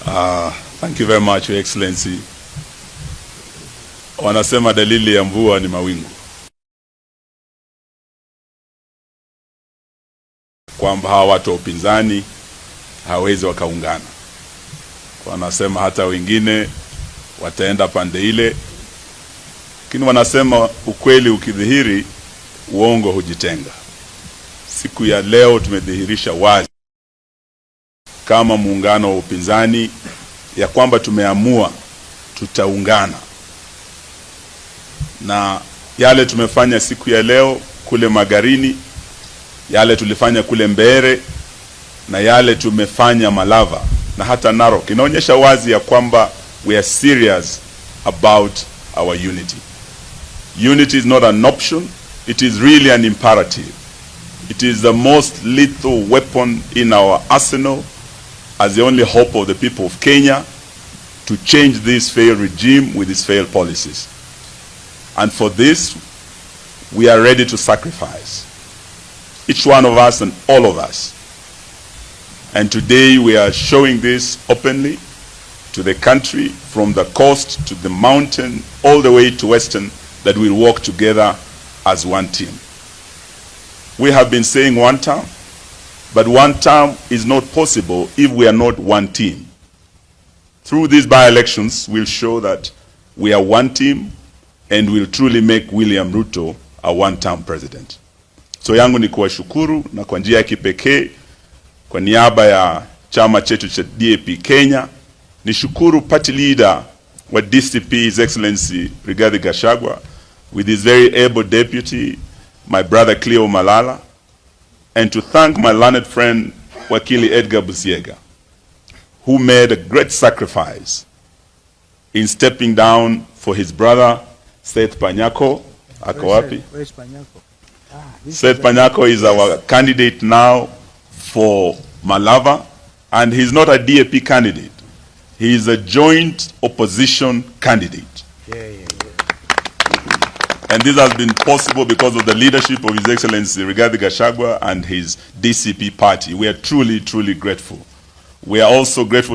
Thank you very much, Your Excellency. Wanasema dalili ya mvua ni mawingu, kwamba hawa watu wa upinzani hawezi wakaungana. Wanasema hata wengine wataenda pande ile, lakini wanasema ukweli ukidhihiri, uongo hujitenga. Siku ya leo tumedhihirisha wazi kama muungano wa upinzani ya kwamba tumeamua tutaungana, na yale tumefanya siku ya leo kule Magarini, yale tulifanya kule Mbere, na yale tumefanya Malava na hata Narok, inaonyesha wazi ya kwamba we are serious about our unity. Unity is not an option, it is really an imperative. It is the most lethal weapon in our arsenal as the only hope of the people of Kenya to change this failed regime with its failed policies. And for this, we are ready to sacrifice, each one of us and all of us. And today we are showing this openly to the country, from the coast to the mountain, all the way to Western, that we'll work together as one team. We have been saying one term, but one term is not possible if we are not one team. Through these by-elections, we'll show that we are one team and will truly make William Ruto a one-term president. So yangu ni kuwashukuru, na kwa njia ya kipekee kwa niaba ya chama chetu cha DAP Kenya, nishukuru party leader wa DCP, His Excellency Rigathi Gachagua, with his very able deputy, my brother Cleo Malala, and to thank my learned friend Wakili Edgar Busiega, who made a great sacrifice in stepping down for his brother Seth Panyako. Ako wapi? Seth Panyako is our candidate now for Malava, and he's not a DAP candidate. He is a joint opposition candidate. And this has been possible because of the leadership of His Excellency Rigathi Gachagua and his DCP party. We are truly, truly grateful. We are also grateful to